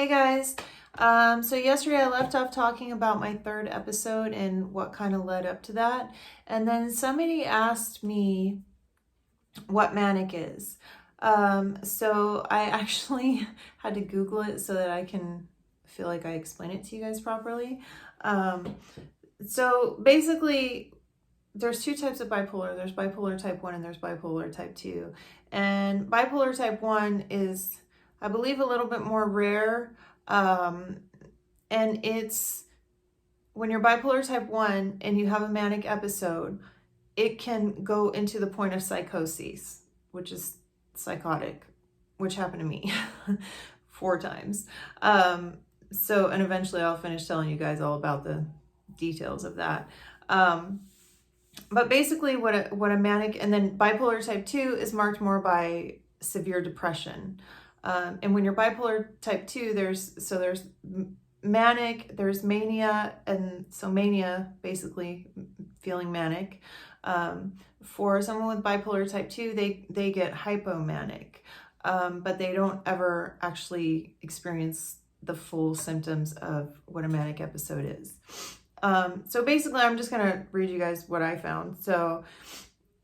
Hey guys. So yesterday I left off talking about my third episode and what kind of led up to that. And then somebody asked me what manic is. So I actually had to Google it so that I can feel like I explain it to you guys properly. So basically, there's two types of bipolar. There's bipolar type 1 and there's bipolar type 2. And bipolar type 1 is, I believe, a little bit more rare. And it's when you're bipolar type 1 and you have a manic episode, it can go into the point of psychosis, which is psychotic, which happened to me 4 times. And eventually I'll finish telling you guys all about the details of that. But basically what a manic, and then bipolar type 2 is marked more by severe depression. And when you're bipolar type 2, there's manic, there's mania, and so mania, basically feeling manic. For someone with bipolar type 2, they get hypomanic, but they don't ever actually experience the full symptoms of what a manic episode is. So basically, I'm just going to read you guys what I found. So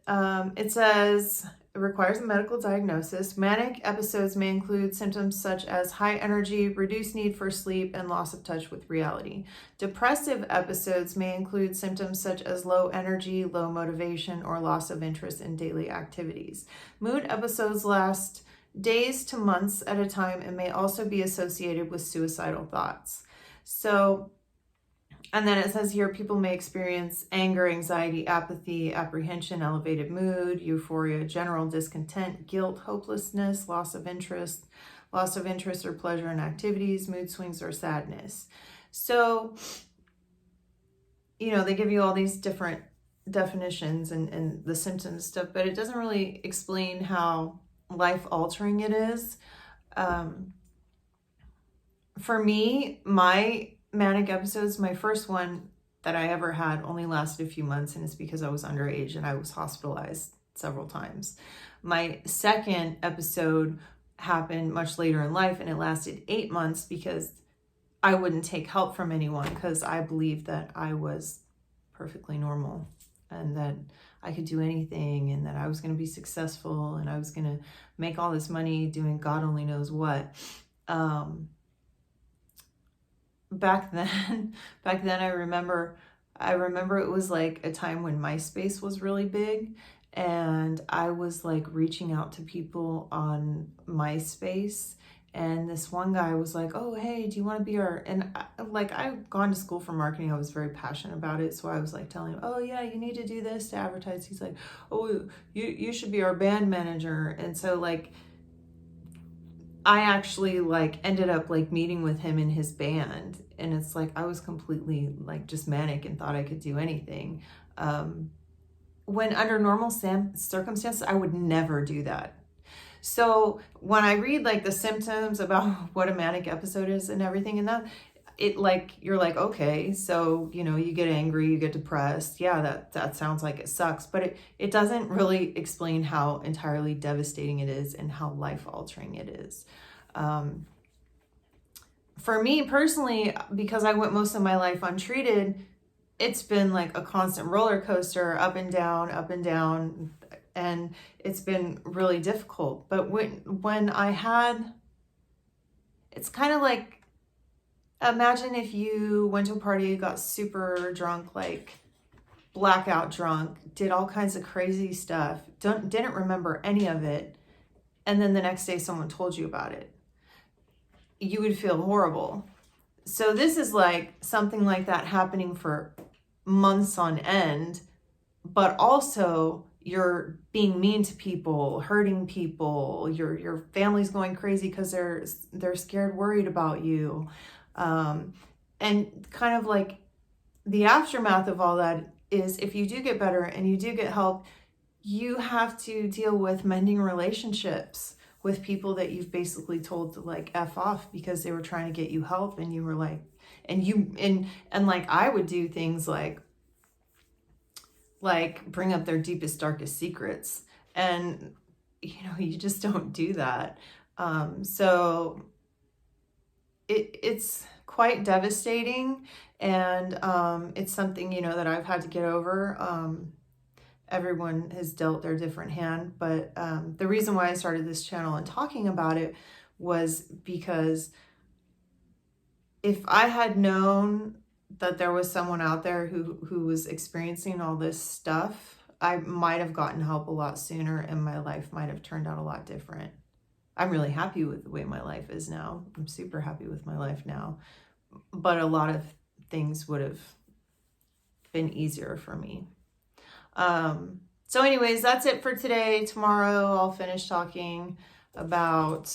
it says it requires a medical diagnosis. Manic episodes may include symptoms such as high energy, reduced need for sleep, and loss of touch with reality. Depressive episodes may include symptoms such as low energy, low motivation, or loss of interest in daily activities. Mood episodes last days to months at a time and may also be associated with suicidal thoughts. And then it says here, people may experience anger, anxiety, apathy, apprehension, elevated mood, euphoria, general discontent, guilt, hopelessness, loss of interest or pleasure in activities, mood swings, or sadness. So, they give you all these different definitions and the symptoms and stuff, but it doesn't really explain how life-altering it is. For me, my manic episodes, my first one that I ever had only lasted a few months, and it's because I was underage and I was hospitalized several times. My second episode happened much later in life, and it lasted 8 months because I wouldn't take help from anyone because I believed that I was perfectly normal and that I could do anything and that I was going to be successful and I was going to make all this money doing God only knows what. Back then I remember it was like a time when MySpace was really big, and I was like reaching out to people on MySpace, and this one guy was like, oh, hey, do you want to be I've gone to school for marketing. I was very passionate about it. So I was like telling him, oh yeah, you need to do this to advertise. He's like, oh, you should be our band manager. And so I actually ended up meeting with him in his band, and it's I was completely just manic and thought I could do anything. When under normal circumstances, I would never do that. So when I read the symptoms about what a manic episode is and everything, and that it you're okay, so you get angry, you get depressed, yeah, that sounds like it sucks, but it doesn't really explain how entirely devastating it is and how life-altering it is. For me personally, because I went most of my life untreated, it's been a constant roller coaster, up and down, and it's been really difficult. But when I had, it's kind of imagine if you went to a party, got super drunk, blackout drunk, did all kinds of crazy stuff, didn't remember any of it, and then the next day someone told you about it. You would feel horrible. So this is something like that happening for months on end, but also you're being mean to people, hurting people, your family's going crazy because they're scared, worried about you. And kind of the aftermath of all that is, if you do get better and you do get help, you have to deal with mending relationships with people that you've basically told to F off because they were trying to get you help, and you were I would do things like bring up their deepest, darkest secrets, and you just don't do that. So it's quite devastating, and it's something, you know, that I've had to get over. Everyone has dealt their different hand, but the reason why I started this channel and talking about it was because if I had known that there was someone out there who was experiencing all this stuff, I might have gotten help a lot sooner, and my life might have turned out a lot different. I'm really happy with the way my life is now. I'm super happy with my life now, but a lot of things would have been easier for me. So anyways, that's it for today. Tomorrow I'll finish talking about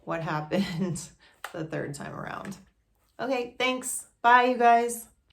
what happened the third time around. Okay, thanks. Bye, you guys.